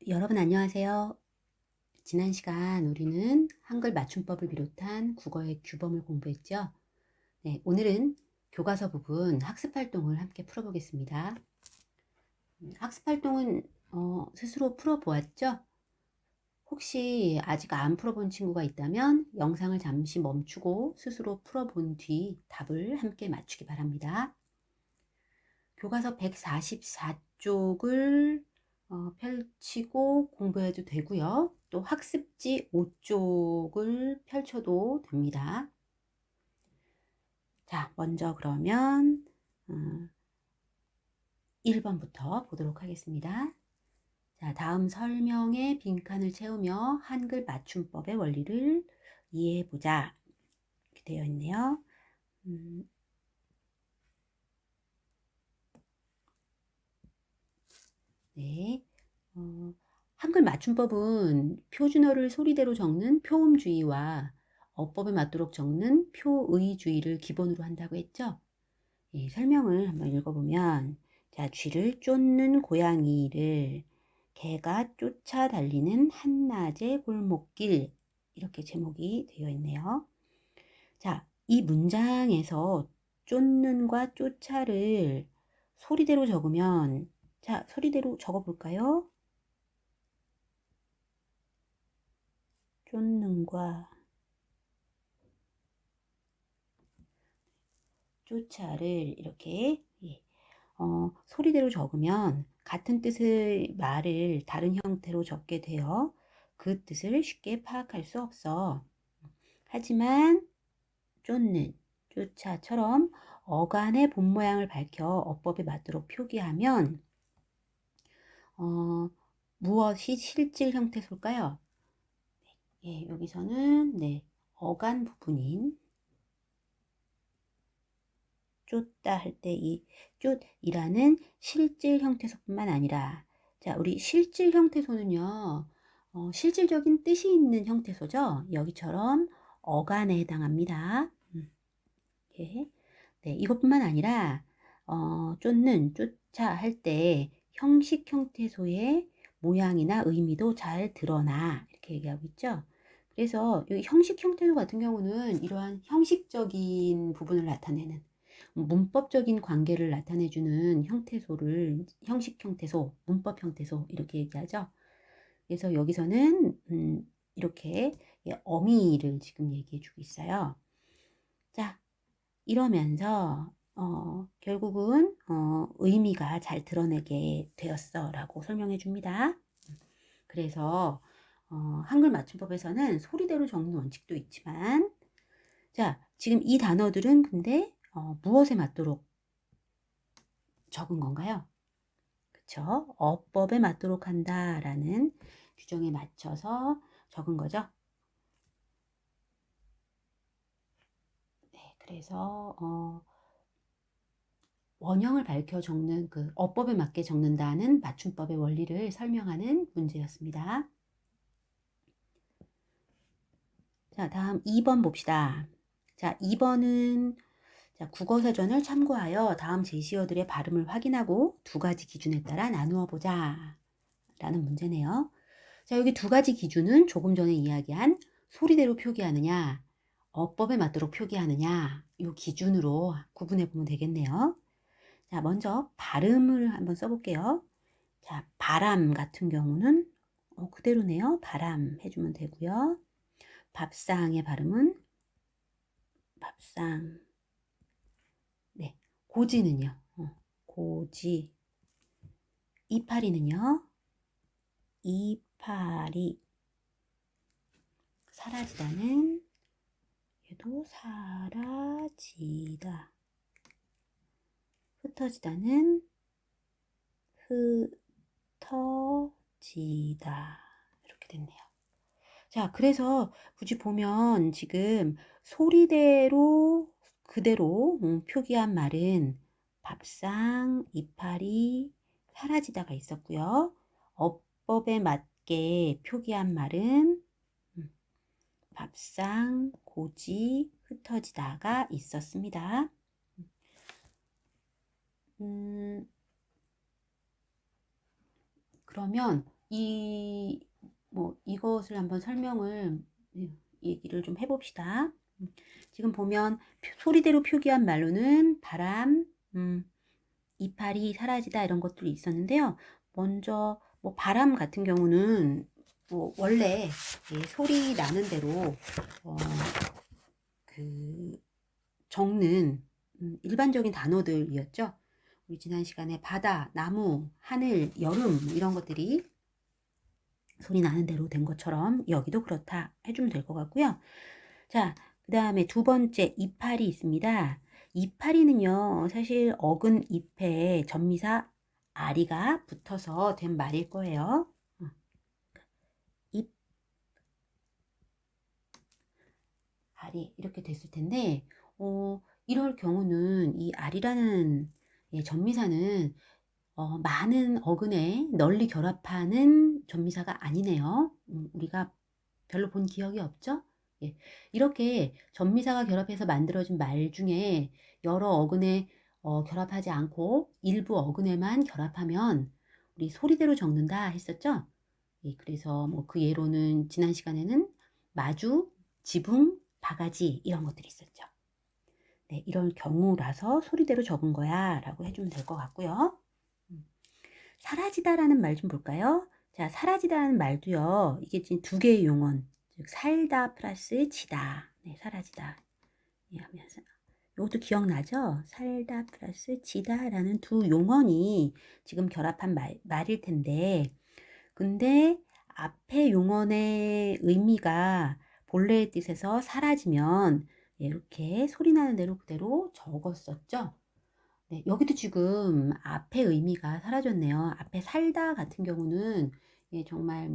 여러분 안녕하세요. 지난 시간 우리는 한글 맞춤법을 비롯한 국어의 규범을 공부했죠. 네, 오늘은 교과서 부분 학습 활동을 함께 풀어보겠습니다. 학습 활동은 스스로 풀어보았죠? 혹시 아직 안 풀어본 친구가 있다면 영상을 잠시 멈추고 스스로 풀어본 뒤 답을 함께 맞추기 바랍니다. 교과서 144쪽을 펼치고 공부해도 되고요. 또 학습지 5쪽을 펼쳐도 됩니다. 자, 먼저 그러면 1번부터 보도록 하겠습니다. 자, 다음 설명에 빈칸을 채우며 한글 맞춤법의 원리를 이해해보자. 이렇게 되어 있네요. 네. 한글 맞춤법은 표준어를 소리대로 적는 표음주의와 어법에 맞도록 적는 표의주의를 기본으로 한다고 했죠. 예, 설명을 한번 읽어보면, 자, 쥐를 쫓는 고양이를 개가 쫓아 달리는 한낮의 골목길, 이렇게 제목이 되어 있네요. 자, 이 문장에서 쫓는과 쫓아를 소리대로 적으면, 자, 소리대로 적어볼까요? 쫓는과 쫓아를 이렇게 소리대로 적으면 같은 뜻의 말을 다른 형태로 적게 되어 그 뜻을 쉽게 파악할 수 없어. 하지만 쫓는, 쫓아처럼 어간의 본 모양을 밝혀 어법에 맞도록 표기하면 무엇이 실질 형태일까요? 예, 여기서는 어간 부분인 쫓다 할 때 이 쫓이라는 실질 형태소뿐만 아니라, 자, 우리 실질 형태소는요, 실질적인 뜻이 있는 형태소죠. 여기처럼 어간에 해당합니다. 이렇게. 네, 이것뿐만 아니라 쫓는, 쫓아 할 때 형식 형태소의 모양이나 의미도 잘 드러나, 이렇게 얘기하고 있죠. 그래서 이 형식 형태소 같은 경우는 이러한 형식적인 부분을 나타내는 문법적인 관계를 나타내주는 형태소를 형식 형태소, 문법 형태소 이렇게 얘기하죠. 그래서 여기서는 이렇게 어미를 지금 얘기해주고 있어요. 자, 이러면서 결국은 의미가 잘 드러내게 되었어 라고 설명해 줍니다. 그래서 한글 맞춤법에서는 소리대로 적는 원칙도 있지만, 자, 지금 이 단어들은 근데 무엇에 맞도록 적은 건가요? 그쵸? 어법에 맞도록 한다라는 규정에 맞춰서 적은 거죠. 네, 그래서 원형을 밝혀 적는 그 어법에 맞게 적는다는 맞춤법의 원리를 설명하는 문제였습니다. 자, 다음 2번 봅시다. 자, 2번은 자, 국어사전을 참고하여 다음 제시어들의 발음을 확인하고 두 가지 기준에 따라 나누어 보자 라는 문제네요. 자, 여기 두 가지 기준은 조금 전에 이야기한 소리대로 표기하느냐, 어법에 맞도록 표기하느냐, 이 기준으로 구분해 보면 되겠네요. 자, 먼저 발음을 한번 써볼게요. 자, 바람 같은 경우는 그대로네요. 바람 해주면 되고요. 밥상의 발음은 밥상. 네, 고지는요. 고지. 이파리는요. 이파리. 사라지다는 얘도 사라지다. 흩어지다는 흩어지다. 이렇게 됐네요. 자, 그래서 굳이 보면 지금 소리대로 그대로 표기한 말은 밥상, 이파리, 사라지다가 있었고요. 어법에 맞게 표기한 말은 밥상, 고지, 흩어지다가 있었습니다. 그러면 이 이것을 한번 설명을 얘기를 좀 해봅시다. 지금 보면 소리대로 표기한 말로는 바람, 이파리 사라지다 이런 것들이 있었는데요. 먼저 바람 같은 경우는 원래 소리 나는 대로 그 적는 일반적인 단어들이었죠. 우리 지난 시간에 바다, 나무, 하늘, 여름 이런 것들이 소리 나는 대로 된 것처럼 여기도 그렇다 해주면 될 것 같고요. 자, 그 다음에 두 번째 이파리 있습니다. 이파리는요, 사실 어근 잎에 전미사 아리가 붙어서 된 말일 거예요. 잎, 아리 이렇게 됐을 텐데 이럴 경우는 이 아리라는 전미사는 많은 어근에 널리 결합하는 전미사가 아니네요. 우리가 별로 본 기억이 없죠? 예, 이렇게 전미사가 결합해서 만들어진 말 중에 여러 어근에 결합하지 않고 일부 어근에만 결합하면 우리 소리대로 적는다 했었죠? 예, 그래서 그 예로는 지난 시간에는 마주, 지붕, 바가지 이런 것들이 있었죠. 네, 이런 경우라서 소리대로 적은 거야 라고 해주면 될 것 같고요. 사라지다라는 말 좀 볼까요? 자, 사라지다라는 말도요. 이게 지금 두 개의 용언, 즉 살다 플러스 지다. 네, 사라지다. 예, 하면서 이것도 기억나죠? 살다 플러스 지다라는 두 용언이 지금 결합한 말일 텐데, 근데 앞에 용언의 의미가 본래의 뜻에서 사라지면 이렇게 소리 나는 대로 그대로 적었었죠. 네, 여기도 지금 앞에 의미가 사라졌네요. 앞에 살다 같은 경우는 정말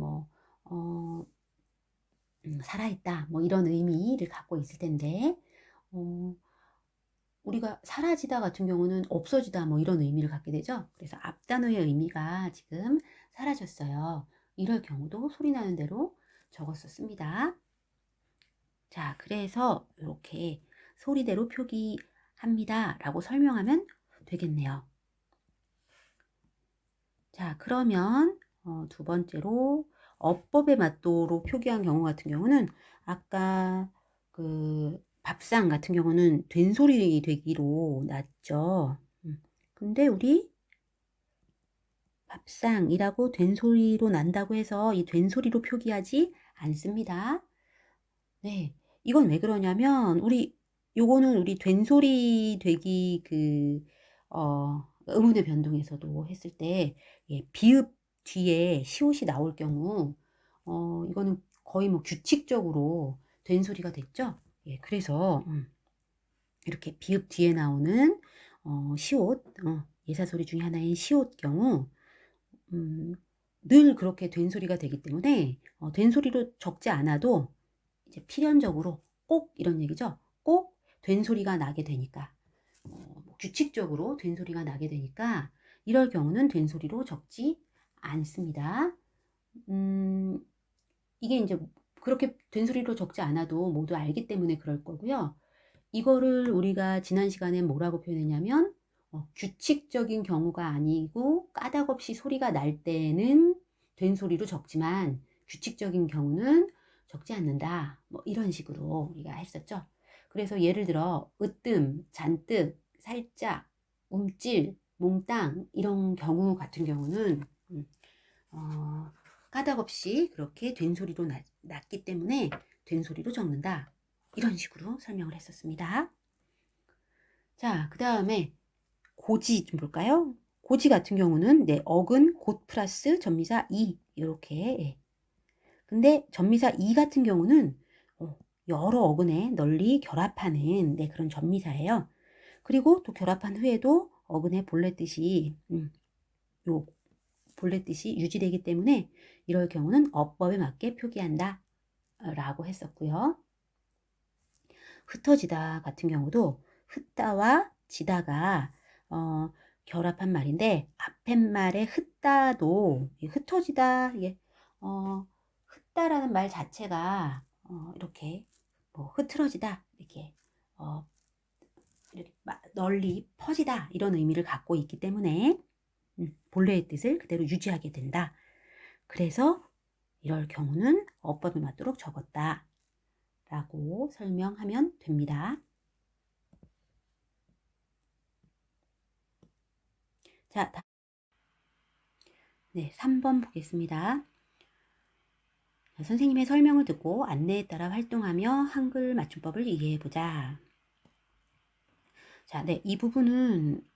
살아있다 이런 의미를 갖고 있을 텐데 우리가 사라지다 같은 경우는 없어지다 이런 의미를 갖게 되죠. 그래서 앞 단어의 의미가 지금 사라졌어요. 이럴 경우도 소리 나는 대로 적었었습니다. 자, 그래서 이렇게 소리대로 표기합니다 라고 설명하면 되겠네요. 자, 그러면 두 번째로 어법에 맞도록 표기한 경우 같은 경우는 아까 그 밥상 같은 경우는 된소리 되기로 났죠. 근데 우리 밥상이라고 된소리로 난다고 해서 이 된소리로 표기하지 않습니다. 네, 이건 왜 그러냐면 요거는 우리 된소리 되기 의문의 변동에서도 했을 때 비읍 뒤에 시옷이 나올 경우 이거는 거의 규칙적으로 된소리가 됐죠. 예, 그래서 이렇게 비읍 뒤에 나오는 시옷 예사소리 중에 하나인 시옷 경우 늘 그렇게 된소리가 되기 때문에 된소리로 적지 않아도 이제 필연적으로 꼭 이런 얘기죠. 꼭 된소리가 나게 되니까 규칙적으로 된소리가 나게 되니까 이럴 경우는 된소리로 적지 않습니다. 이게 이제 그렇게 된소리로 적지 않아도 모두 알기 때문에 그럴 거고요. 이거를 우리가 지난 시간에 뭐라고 표현했냐면 규칙적인 경우가 아니고 까닭없이 소리가 날 때는 된소리로 적지만 규칙적인 경우는 적지 않는다. 이런 식으로 우리가 했었죠. 그래서 예를 들어 으뜸, 잔뜩, 살짝, 움찔, 몽땅 이런 경우 같은 경우는 까닭없이 그렇게 된소리로 났기 때문에 된소리로 적는다. 이런 식으로 설명을 했었습니다. 자, 그 다음에 고지 좀 볼까요? 고지 같은 경우는 어근 곧 플러스 전미사 이 이렇게 근데 전미사 이 같은 경우는 여러 어근에 널리 결합하는 그런 전미사예요. 그리고 또 결합한 후에도 어근의 본래 뜻이 요 본래 뜻이 유지되기 때문에 이럴 경우는 어법에 맞게 표기한다 라고 했었고요. 흩어지다 같은 경우도 흩다와 지다가 결합한 말인데 앞에 말에 흩다도 흩어지다 흩다라는 말 자체가 이렇게 흐트러지다 이렇게 널리 퍼지다 이런 의미를 갖고 있기 때문에 본래의 뜻을 그대로 유지하게 된다. 그래서 이럴 경우는 어법에 맞도록 적었다 라고 설명하면 됩니다. 자, 네, 3번 보겠습니다. 선생님의 설명을 듣고 안내에 따라 활동하며 한글 맞춤법을 이해해보자. 자, 네, 이 부분은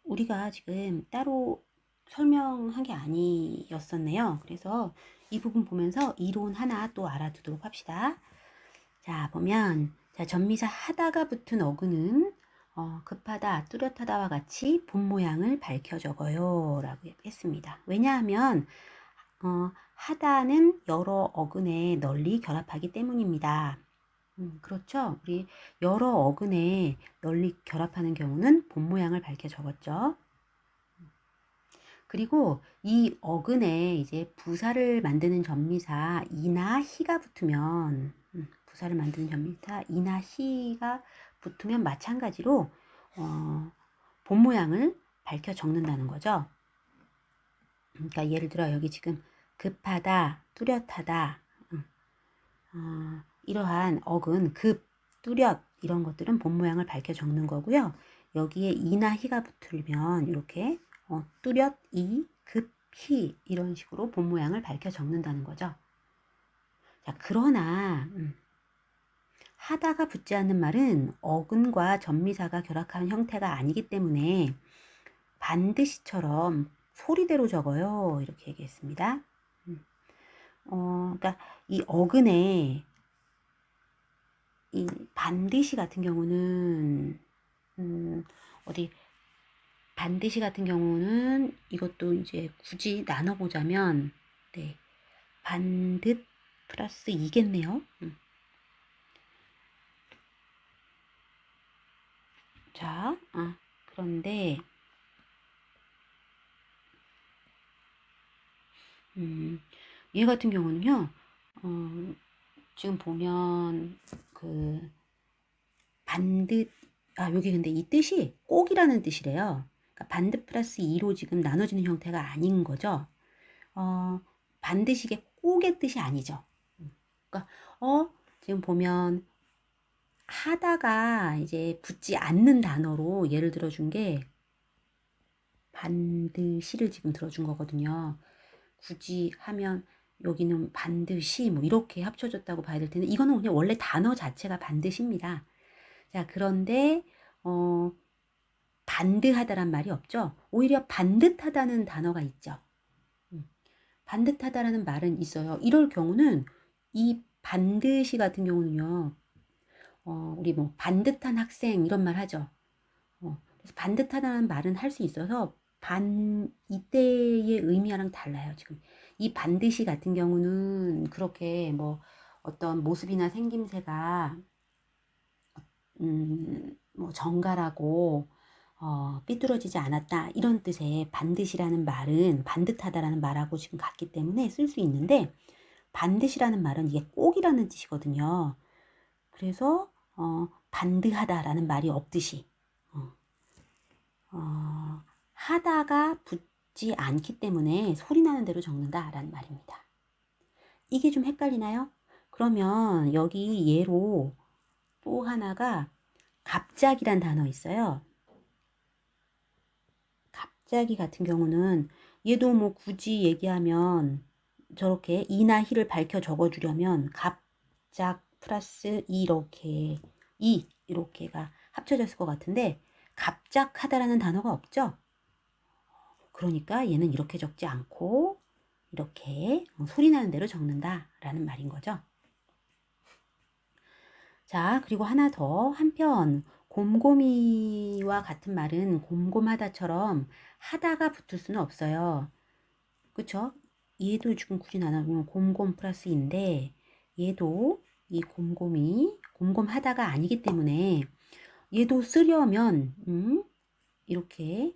우리가 지금 따로 설명한 게 아니었었네요. 그래서 이 부분 보면서 이론 하나 또 알아두도록 합시다. 자, 보면 자, 전미사 하다가 붙은 어근은 급하다, 뚜렷하다와 같이 본 모양을 밝혀 적어요 라고 했습니다. 왜냐하면 하다는 여러 어근에 널리 결합하기 때문입니다. 그렇죠. 우리 여러 어근에 널리 결합하는 경우는 본 모양을 밝혀 적었죠. 그리고 이 어근에 이제 부사를 만드는 전미사 이나 히가 붙으면 부사를 만드는 전미사 이나 히가 붙으면 마찬가지로 본 모양을 밝혀 적는다는 거죠. 그러니까 예를 들어 여기 지금 급하다, 뚜렷하다 이러한 어근, 급, 뚜렷 이런 것들은 본 모양을 밝혀 적는 거고요. 여기에 이나 히가 붙으면 이렇게 뚜렷, 이, 급, 히 이런 식으로 본 모양을 밝혀 적는다는 거죠. 자, 그러나 하다가 붙지 않는 말은 어근과 전미사가 결합한 형태가 아니기 때문에 반드시처럼 소리대로 적어요. 이렇게 얘기했습니다. 그러니까 이 어근에 이 반드시 같은 경우는 어디 반드시 같은 경우는 이것도 이제 굳이 나눠보자면 네 반듯 플러스 이겠네요. 자, 그런데 얘 같은 경우는요. 지금 보면 그 반듯 여기 근데 이 뜻이 꼭이라는 뜻이래요. 그러니까 반듯 플러스 2로 지금 나눠지는 형태가 아닌 거죠. 반드시 이게 꼭의 뜻이 아니죠. 그러니까 지금 보면 하다가 이제 붙지 않는 단어로 예를 들어준 게 반드시를 지금 들어준 거거든요. 굳이 하면 여기는 반드시 뭐 이렇게 합쳐졌다고 봐야 될 텐데 이거는 그냥 원래 단어 자체가 반드시입니다. 자, 그런데 반드하다란 말이 없죠. 오히려 반듯하다는 단어가 있죠. 반듯하다라는 말은 있어요. 이럴 경우는 이 반드시 같은 경우는요. 우리 뭐 반듯한 학생 이런 말 하죠. 그래서 반듯하다는 말은 할 수 있어서 이때의 의미랑 달라요. 지금 이 반드시 같은 경우는 그렇게 뭐 어떤 모습이나 생김새가 뭐 정갈하고 삐뚤어지지 않았다 이런 뜻의 반드시라는 말은 반듯하다라는 말하고 지금 같기 때문에 쓸 수 있는데 반드시라는 말은 이게 꼭이라는 뜻이거든요. 그래서 반드하다라는 말이 없듯이 하다가 붙지 않기 때문에 소리나는 대로 적는다라는 말입니다. 이게 좀 헷갈리나요? 그러면 여기 예로 또 하나가 갑자기란 단어 있어요. 갑자기 같은 경우는 얘도 뭐 굳이 얘기하면 저렇게 이나 히를 밝혀 적어주려면 갑작 플러스 이렇게가 합쳐졌을 것 같은데 갑작하다라는 단어가 없죠. 그러니까 얘는 이렇게 적지 않고 이렇게 소리나는 대로 적는다라는 말인 거죠. 자, 그리고 하나 더 한편 곰곰이와 같은 말은 곰곰하다처럼 하다가 붙을 수는 없어요. 그쵸? 얘도 지금 굳이 나눠보면 곰곰 플러스인데 얘도 이 곰곰하다가 아니기 때문에 얘도 쓰려면 이렇게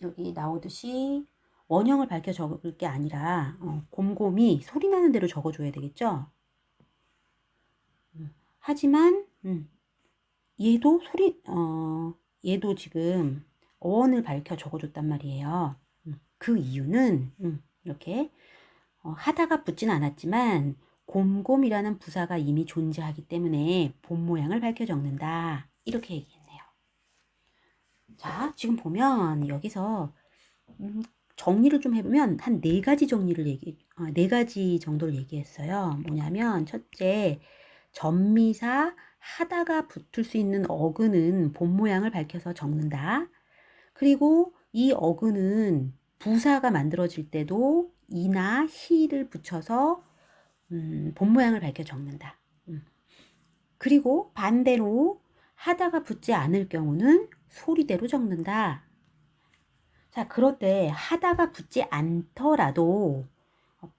여기 나오듯이 원형을 밝혀 적을 게 아니라 곰곰이 소리나는 대로 적어줘야 되겠죠? 하지만 얘도 얘도 지금 어원을 밝혀 적어줬단 말이에요. 그 이유는 이렇게 하다가 붙진 않았지만 곰곰이라는 부사가 이미 존재하기 때문에 본 모양을 밝혀 적는다. 이렇게 얘기했네요. 자, 지금 보면 여기서 정리를 좀 해보면 한 네 가지 네 가지 정도를 얘기했어요. 뭐냐면 첫째, 전미사 하다가 붙을 수 있는 어근은 본 모양을 밝혀서 적는다. 그리고 이 어근은 부사가 만들어질 때도 이나 히를 붙여서 본 모양을 밝혀 적는다. 그리고 반대로 하다가 붙지 않을 경우는 소리대로 적는다. 자, 그럴 때 하다가 붙지 않더라도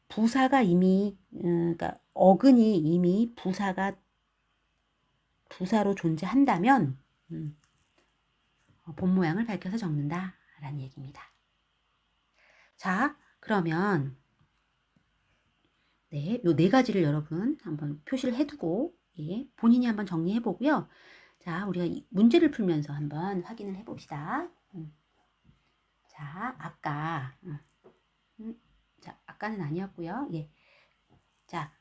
부사가 이미 그러니까 어근이 이미 부사로 존재한다면 본 모양을 밝혀서 적는다 라는 얘기입니다. 자, 그러면 네, 요 네 가지를 여러분 한번 표시를 해두고 예, 본인이 한번 정리해 보고요. 자, 우리가 이 문제를 풀면서 한번 확인을 해 봅시다. 자, 자, 아까는 아니었고요. 예. 자,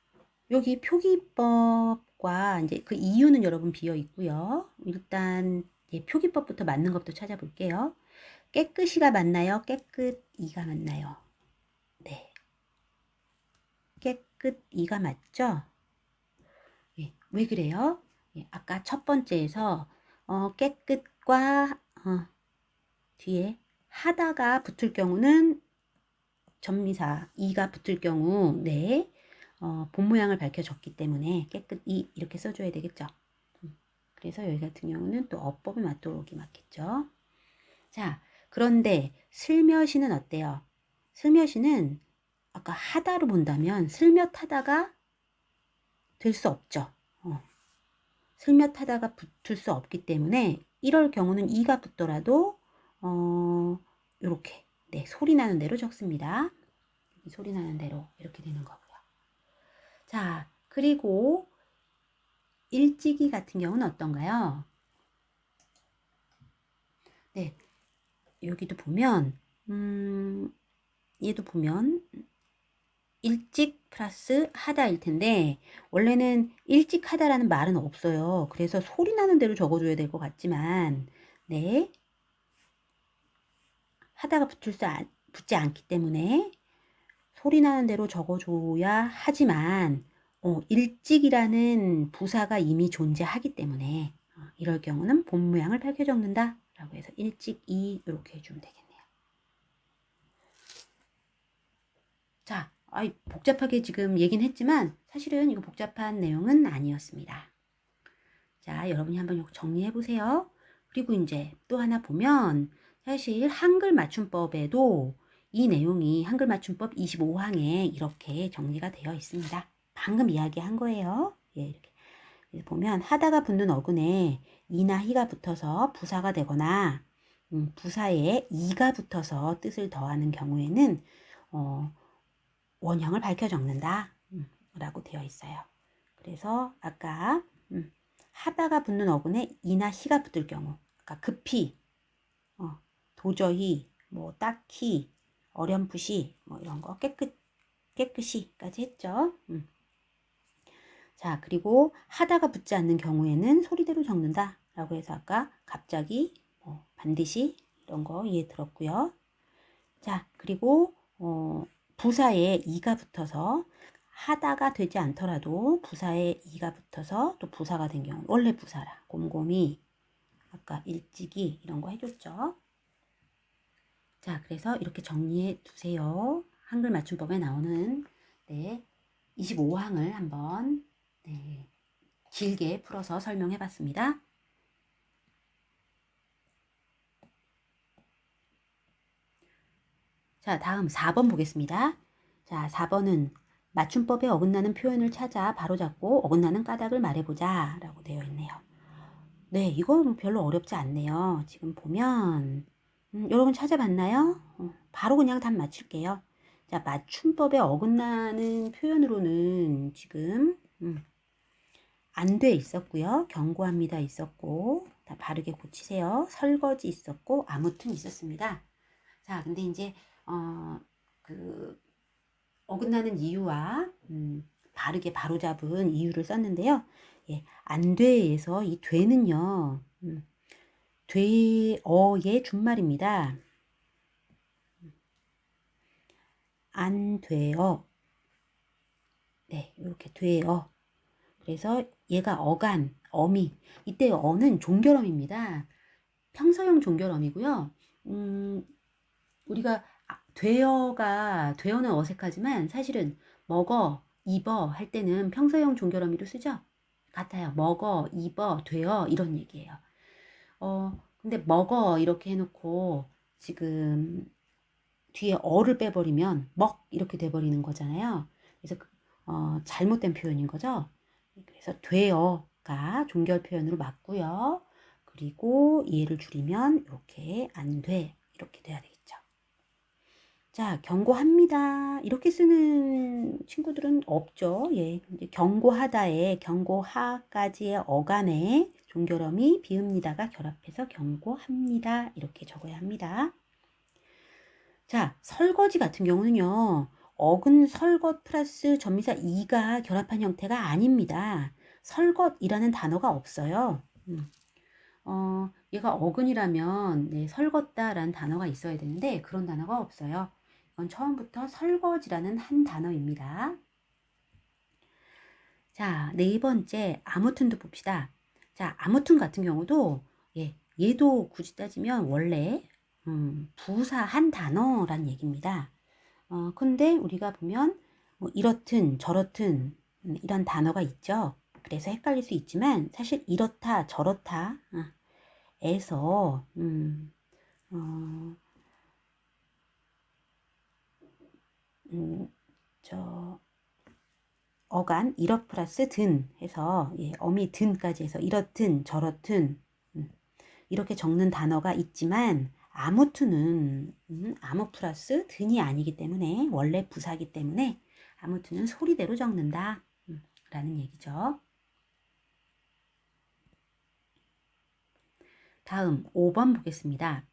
여기 표기법과 이제 그 이유는 여러분 비어 있고요. 일단 예, 표기법부터 맞는 것부터 찾아볼게요. 깨끗이가 맞나요? 깨끗이가 맞나요? 네. 깨끗이가 맞죠? 예, 왜 그래요? 예, 아까 첫 번째에서 깨끗과 뒤에 하다가 붙을 경우는 전미사 이가 붙을 경우 네, 본 모양을 밝혀줬기 때문에 깨끗이 이렇게 써줘야 되겠죠. 그래서 여기 같은 경우는 또 어법에 맞도록이 맞겠죠. 자, 그런데 슬며시는 어때요? 슬며시는 아까 하다로 본다면 슬며하다가 될 수 없죠. 슬며하다가 붙을 수 없기 때문에 이럴 경우는 이가 붙더라도 이렇게 네, 소리 나는 대로 적습니다. 소리 나는 대로 이렇게 되는 거고요. 자, 그리고 일찍이 같은 경우는 어떤가요? 네, 여기도 보면 얘도 보면 일찍 플러스 하다일 텐데 원래는 일찍 하다라는 말은 없어요. 그래서 소리 나는 대로 적어줘야 될 것 같지만 네, 하다가 붙지 않기 때문에 소리 나는 대로 적어줘야 하지만 일찍이라는 부사가 이미 존재하기 때문에 이럴 경우는 본 모양을 밝혀 적는다 라고 해서 일찍이 이렇게 해주면 되겠네요. 자, 복잡하게 지금 얘기는 했지만 사실은 이거 복잡한 내용은 아니었습니다. 자, 여러분이 한번 정리해 보세요. 그리고 이제 또 하나 보면 사실 한글 맞춤법에도 이 내용이 한글 맞춤법 25항에 이렇게 정리가 되어 있습니다. 방금 이야기한 거예요. 예, 이렇게 보면 하다가 붙는 어근에 이나 히가 붙어서 부사가 되거나 부사에 이가 붙어서 뜻을 더하는 경우에는 원형을 밝혀 적는다 라고 되어 있어요. 그래서 아까 하다가 붙는 어근에 이나 히가 붙을 경우 아까 급히 도저히 뭐 딱히 어렴풋이 뭐 이런 거 깨끗이까지 했죠. 자, 그리고 하다가 붙지 않는 경우에는 소리대로 적는다 라고 해서 아까 갑자기 뭐 반드시 이런 거 이해 들었고요. 자, 그리고 부사에 이가 붙어서 하다가 되지 않더라도 부사에 이가 붙어서 또 부사가 된 경우 원래 부사라 곰곰이 아까 일찍이 이런 거 해줬죠. 자, 그래서 이렇게 정리해 두세요. 한글 맞춤법에 나오는 네, 25항을 한번 네, 길게 풀어서 설명해 봤습니다. 자, 다음 4번 보겠습니다. 자, 4번은 맞춤법에 어긋나는 표현을 찾아 바로잡고 어긋나는 까닭을 말해보자 라고 되어 있네요. 네, 이거 별로 어렵지 않네요. 지금 보면 여러분 찾아봤나요? 바로 그냥 답 맞출게요. 자, 맞춤법에 어긋나는 표현으로는 지금 안 돼 있었고요. 경고합니다 있었고 다 바르게 고치세요. 설거지 있었고 아무튼 있었습니다. 자, 근데 이제 그 어긋나는 이유와 바르게 바로잡은 이유를 썼는데요. 예, 안 돼에서 이 돼는요. 돼어의 준말입니다. 안 돼어. 네, 이렇게 돼어. 그래서 얘가 어간, 어미. 이때 어는 종결어입니다. 평서형 종결어이고요. 우리가 돼어는 어색하지만 사실은 먹어, 입어 할 때는 평서형 종결어미로 쓰죠. 같아요. 먹어, 입어, 돼어 이런 얘기예요. 근데 먹어 이렇게 해놓고 지금 뒤에 어를 빼버리면 먹 이렇게 돼버리는 거잖아요. 그래서 잘못된 표현인 거죠. 그래서 돼어가 종결 표현으로 맞고요. 그리고 얘를 줄이면 이렇게 안 돼. 이렇게 돼야 되겠죠. 자, 경고합니다. 이렇게 쓰는 친구들은 없죠. 예. 경고하다에 경고하까지의 어간에 종결어미 비읍니다가 결합해서 경고합니다. 이렇게 적어야 합니다. 자, 설거지 같은 경우는요. 어근 설것 플러스 전미사 이가 결합한 형태가 아닙니다. 설것이라는 단어가 없어요. 얘가 어근이라면 네, 설걷다라는 단어가 있어야 되는데 그런 단어가 없어요. 이건 처음부터 설거지라는 한 단어입니다. 자, 네 번째 아무튼도 봅시다. 자, 아무튼 같은 경우도 얘도 굳이 따지면 원래 부사 한 단어란 얘기입니다. 근데 우리가 보면 뭐 이렇든 저렇든 이런 단어가 있죠. 그래서 헷갈릴 수 있지만 사실 이렇다 저렇다 에서 어간 이렇 플러스 든 해서 어미 든까지 해서 이렇든 저렇든 이렇게 적는 단어가 있지만 아무튼은 아무 플러스 든이 아니기 때문에 원래 부사기 때문에 아무튼은 소리대로 적는다 라는 얘기죠. 다음 5번 보겠습니다.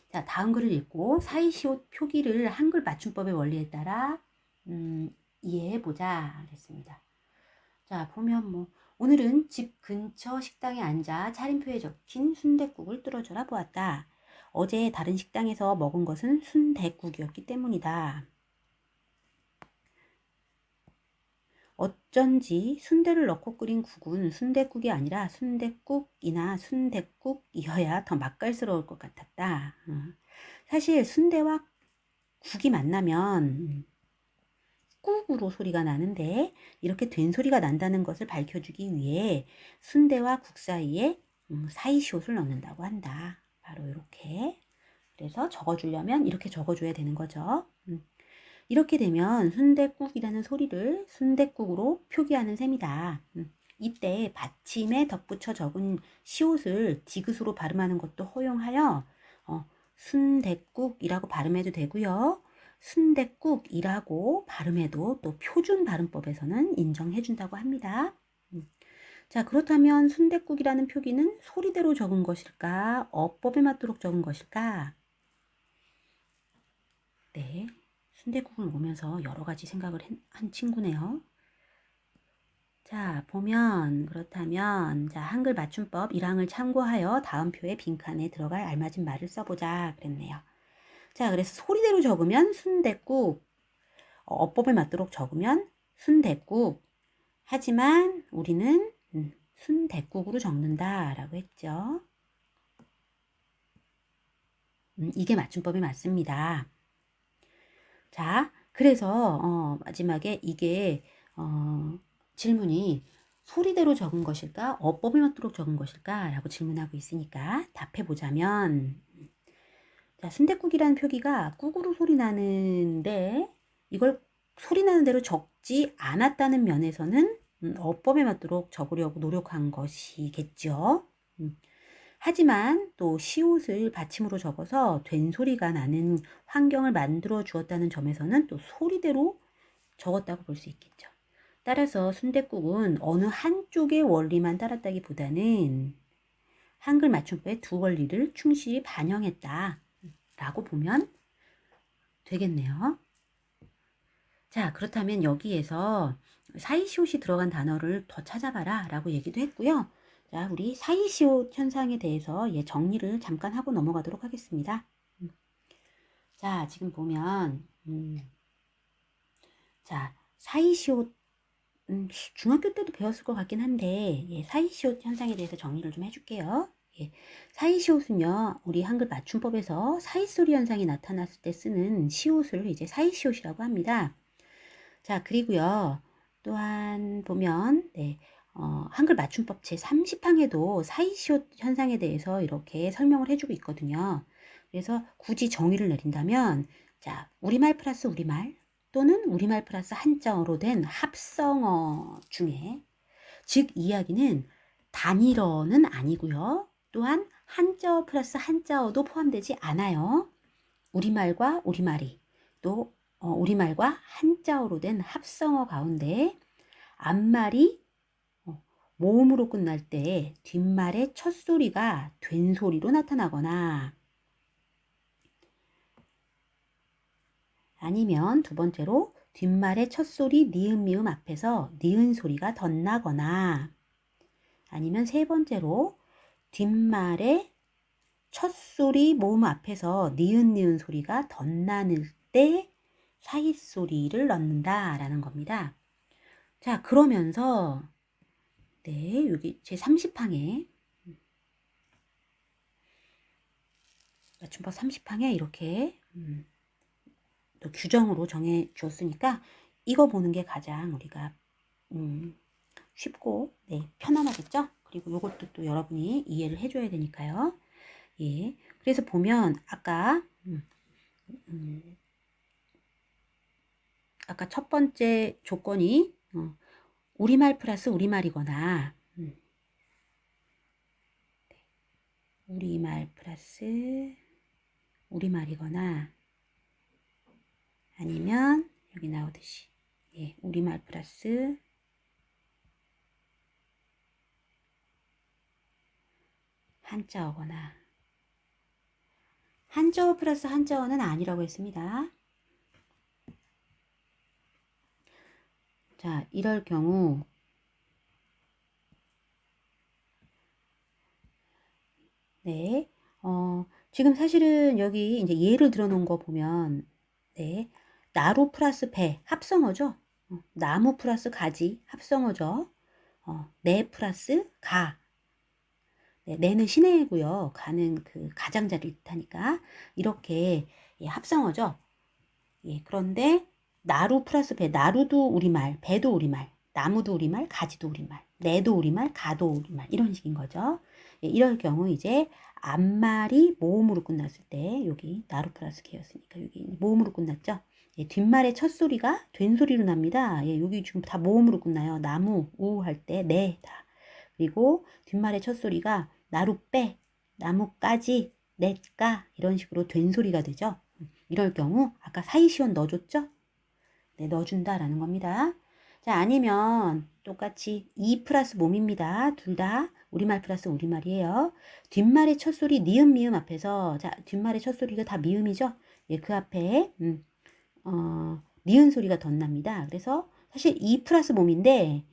자, 다음 글을 읽고 사이시옷 표기를 한글 맞춤법의 원리에 따라 이해해보자 그랬습니다. 자, 보면 뭐 오늘은 집 근처 식당에 앉아 차림표에 적힌 순댓국을 뚫어져라 보았다. 어제 다른 식당에서 먹은 것은 순댓국이었기 때문이다. 어쩐지 순대를 넣고 끓인 국은 순댓국이 아니라 순댓국이나 순댓국이어야 더 맛깔스러울 것 같았다. 사실 순대와 국이 만나면 꾹으로 소리가 나는데 이렇게 된 소리가 난다는 것을 밝혀주기 위해 순대와 국 사이에 사이시옷을 넣는다고 한다. 바로 이렇게. 그래서 적어주려면 이렇게 적어줘야 되는 거죠. 이렇게 되면 순댓국이라는 소리를 순댓국으로 표기하는 셈이다. 이때 받침에 덧붙여 적은 시옷을 디귿으로 발음하는 것도 허용하여 순댓국이라고 발음해도 되고요. 순댓국이라고 발음해도 또 표준 발음법에서는 인정해준다고 합니다. 자, 그렇다면 순댓국이라는 표기는 소리대로 적은 것일까? 어법에 맞도록 적은 것일까? 네, 순댓국을 보면서 여러 가지 생각을 한 친구네요. 자, 보면 그렇다면 자, 한글 맞춤법 1항을 참고하여 다음 표에 빈칸에 들어갈 알맞은 말을 써보자 그랬네요. 자, 그래서 소리대로 적으면 순댓국, 어법에 맞도록 적으면 순댓국. 하지만 우리는 순댓국으로 적는다라고 했죠. 이게 맞춤법이 맞습니다. 자, 그래서 마지막에 이게 질문이 소리대로 적은 것일까? 어법에 맞도록 적은 것일까? 라고 질문하고 있으니까 답해보자면 자, 순댓국이라는 표기가 꾹으로 소리 나는데 이걸 소리 나는 대로 적지 않았다는 면에서는 어법에 맞도록 적으려고 노력한 것이겠죠. 하지만 또 시옷을 받침으로 적어서 된 소리가 나는 환경을 만들어 주었다는 점에서는 또 소리대로 적었다고 볼 수 있겠죠. 따라서 순댓국은 어느 한쪽의 원리만 따랐다기보다는 한글 맞춤법의 두 원리를 충실히 반영했다 라고 보면 되겠네요. 자, 그렇다면 여기에서 사이시옷이 들어간 단어를 더 찾아봐라 라고 얘기도 했고요. 자, 우리 사이시옷 현상에 대해서 정리를 잠깐 하고 넘어가도록 하겠습니다. 자, 지금 보면 자, 사이시옷 중학교 때도 배웠을 것 같긴 한데 사이시옷 현상에 대해서 정리를 좀 해줄게요. 사이시옷은요, 우리 한글 맞춤법에서 사이소리 현상이 나타났을 때 쓰는 시옷을 이제 사이시옷이라고 합니다. 자, 그리고요, 또한 보면 한글 맞춤법 제30항에도 사이시옷 현상에 대해서 이렇게 설명을 해주고 있거든요. 그래서 굳이 정의를 내린다면, 자, 우리말 플러스 우리말 또는 우리말 플러스 한자어로 된 합성어 중에, 즉 이야기는 단일어는 아니고요. 또한 한자어 플러스 한자어도 포함되지 않아요. 우리말과 우리말이 또 우리말과 한자어로 된 합성어 가운데 앞말이 모음으로 끝날 때 뒷말의 첫 소리가 된 소리로 나타나거나 아니면 두 번째로 뒷말의 첫 소리 니은 미음 앞에서 니은 소리가 덧나거나 아니면 세 번째로 뒷말의 첫 소리 모음 앞에서 니은 소리가 덧나는 때 사이 소리를 넣는다라는 겁니다. 자, 그러면서 여기 제 30항에 맞춤법 30항에 이렇게 또 규정으로 정해 주었으니까 이거 보는 게 가장 우리가 쉽고 편안하겠죠? 그리고 이것도 또 여러분이 이해를 해줘야 되니까요. 예. 그래서 보면 아까 첫 번째 조건이 우리말 플러스 우리말이거나 우리말 플러스 우리말이거나 아니면 여기 나오듯이 우리말 플러스 한자어거나 한자어 플러스 한자어는 아니라고 했습니다. 자, 이럴 경우 지금 사실은 여기 이제 예를 들어 놓은 거 보면 나루 플러스 배 합성어죠. 나무 플러스 가지 합성어죠. 내 플러스 가. 내는 시내고요. 가는 그 가장자리를 뜻하니까 이렇게 합성어죠. 그런데 나루 플러스 배, 나루도 우리말, 배도 우리말, 나무도 우리말, 가지도 우리말, 내도 우리말, 가도 우리말 이런 식인 거죠. 이럴 경우 이제 앞말이 모음으로 끝났을 때 여기 나루 플러스 개였으니까 여기 모음으로 끝났죠. 뒷말의 첫 소리가 된 소리로 납니다. 여기 지금 다 모음으로 끝나요. 나무, 우 할 때 네 다. 그리고 뒷말의 첫 소리가 나루 빼, 나무까지, 넷까 이런 식으로 된 소리가 되죠. 이럴 경우 아까 사이시온 넣어줬죠? 넣어준다라는 겁니다. 자, 아니면 똑같이 이 플러스 몸입니다. 둘 다 우리말 플러스 우리말이에요. 뒷말의 첫 소리 니은 미음 앞에서 자, 뒷말의 첫 소리가 다 미음이죠? 그 앞에 니은 소리가 덧납니다. 그래서 사실 이 플러스 몸인데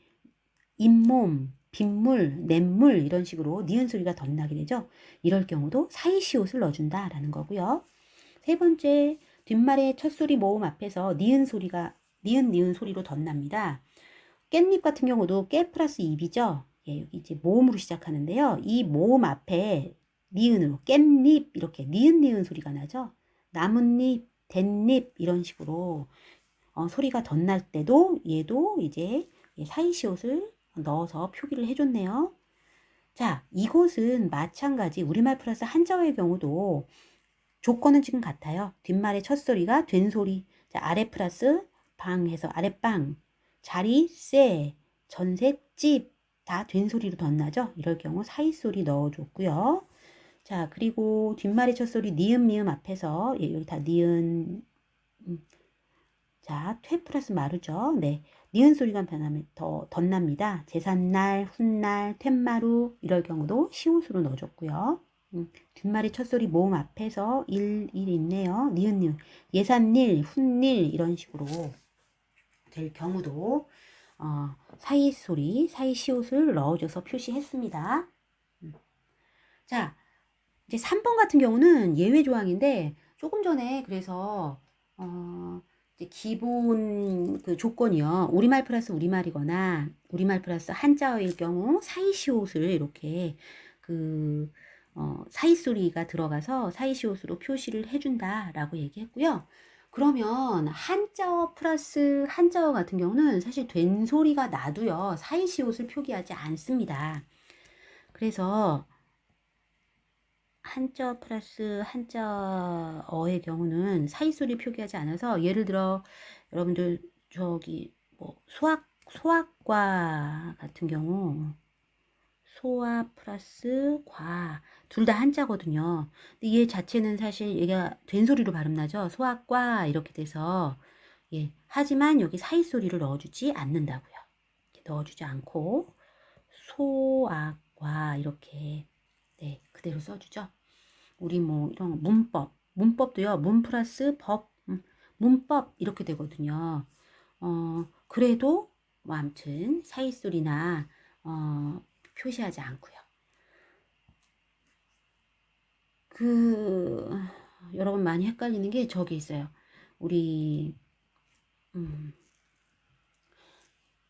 잇몸, 빗물, 냇물 이런 식으로 니은 소리가 덧나게 되죠. 이럴 경우도 사이시옷을 넣어준다라는 거고요. 세 번째, 뒷말의 첫 소리 모음 앞에서 니은 소리로 덧납니다. 깻잎 같은 경우도 깨 플러스 입이죠. 여기 이제 모음으로 시작하는데요. 이 모음 앞에 니은으로 깻잎 이렇게 니은 소리가 나죠. 나뭇잎, 댄잎 이런 식으로 소리가 덧날 때도 얘도 이제 사이시옷을 넣어서 표기를 해줬네요. 자, 이곳은 마찬가지 우리말 플러스 한자어의 경우도 조건은 지금 같아요. 뒷말의 첫 소리가 된 소리. 자, 아래 플러스 방 해서 아랫방, 자리, 세, 전색, 집 다 된 소리로 덧나죠. 이럴 경우 사이 소리 넣어줬고요. 자, 그리고 뒷말의 첫 소리 니은 미음 앞에서 여기 다 니은 자, 퇴 플러스 마루죠. 니은 소리가 변하면 더 덧납니다. 제삿날, 훗날, 툇마루 이럴 경우도 시옷으로 넣어줬고요. 뒷말이 첫소리 모음 앞에서 일 있네요. 니은 니은. 예산일, 훗일 이런 식으로 될 경우도 사이 소리, 사이 시옷을 넣어줘서 표시했습니다. 자, 이제 3번 같은 경우는 예외 조항인데 조금 전에 그래서 이제 기본 그 조건이요. 우리말 플러스 우리말이거나 우리말 플러스 한자어일 경우 사이 시옷을 이렇게 그 사이 소리가 들어가서 사이 시옷으로 표시를 해준다라고 얘기했고요. 그러면 한자어 플러스 한자어 같은 경우는 사실 된 소리가 나도요. 사이 시옷을 표기하지 않습니다. 그래서 한자어 플러스 한자어의 경우는 사이소리 표기하지 않아서 예를 들어 여러분들 저기 뭐 소학과 같은 경우 소아 플러스 과 둘 다 한자거든요. 근데 얘 자체는 사실 얘가 된소리로 발음나죠. 소학과 이렇게 돼서 예 하지만 여기 사이소리를 넣어주지 않는다고요. 넣어주지 않고 소학과 이렇게 네 그대로 써주죠. 우리 뭐 이런 문법도요. 문 플러스 법, 문법 이렇게 되거든요. 그래도 뭐 아무튼 사이소리나 표시하지 않고요. 여러분 많이 헷갈리는 게 저기 있어요. 우리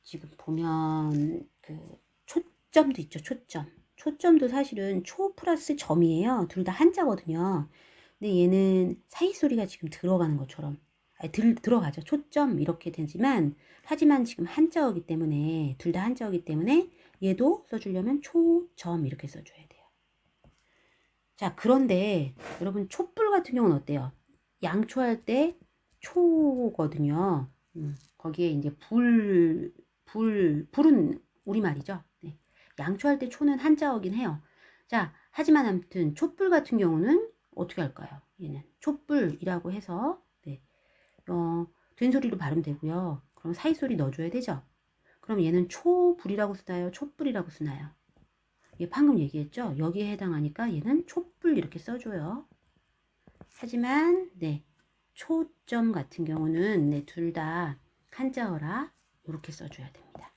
지금 보면 그 초점도 있죠. 초점도 사실은 초 플러스 점이에요. 둘 다 한자거든요. 근데 얘는 사이 소리가 지금 들어가는 것처럼 들어가죠. 초점 이렇게 되지만 하지만 지금 한자어기 때문에 둘 다 한자어기 때문에 얘도 써주려면 초점 이렇게 써줘야 돼요. 자, 그런데 여러분 촛불 같은 경우는 어때요? 양초할 때 초거든요. 거기에 이제 불은 우리말이죠. 네. 양초할 때 초는 한자어긴 해요. 자, 하지만 아무튼 촛불 같은 경우는 어떻게 할까요? 얘는 촛불이라고 해서 네. 된소리로 발음되고요. 그럼 사이소리 넣어줘야 되죠. 그럼 얘는 초불이라고 쓰나요? 촛불이라고 쓰나요? 예, 방금 얘기했죠? 여기에 해당하니까 얘는 촛불 이렇게 써줘요. 하지만 네 초점 같은 경우는 네, 둘 다 한자어라 이렇게 써줘야 됩니다.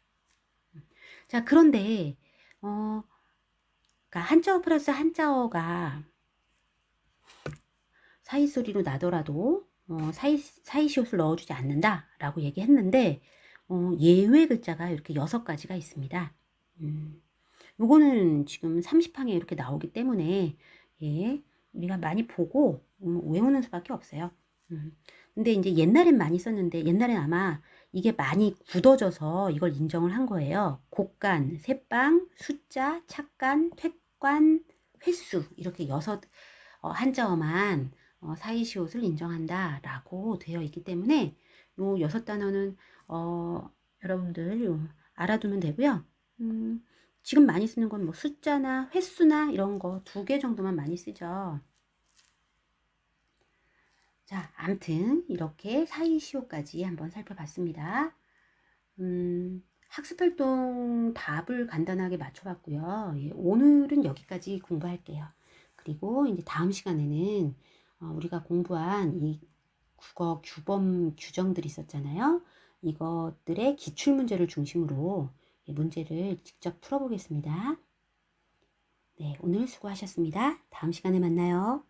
자, 그런데 그러니까 한자어 플러스 한자어가 사이 소리로 나더라도 사이시옷을 넣어주지 않는다라고 얘기했는데 예외 글자가 이렇게 6가지가 있습니다. 요거는 지금 30항에 이렇게 나오기 때문에 예, 우리가 많이 보고 외우는 수밖에 없어요. 근데 이제 옛날엔 많이 썼는데 옛날엔 아마 이게 많이 굳어져서 이걸 인정을 한 거예요. 곡간, 새빵, 숫자, 착간, 퇴관, 횟수 이렇게 6 한자어만 사이시옷을 인정한다라고 되어 있기 때문에 요 6단어는 여러분들 알아두면 되고요. 지금 많이 쓰는 건 뭐 숫자나 횟수나 이런 거 2개 정도만 많이 쓰죠. 자, 암튼 이렇게 사이시옷까지 한번 살펴봤습니다. 학습활동 답을 간단하게 맞춰봤고요. 예, 오늘은 여기까지 공부할게요. 그리고 이제 다음 시간에는 우리가 공부한 이 국어 규범 규정들이 있었잖아요. 이것들의 기출문제를 중심으로 문제를 직접 풀어보겠습니다. 네, 오늘 수고하셨습니다. 다음 시간에 만나요.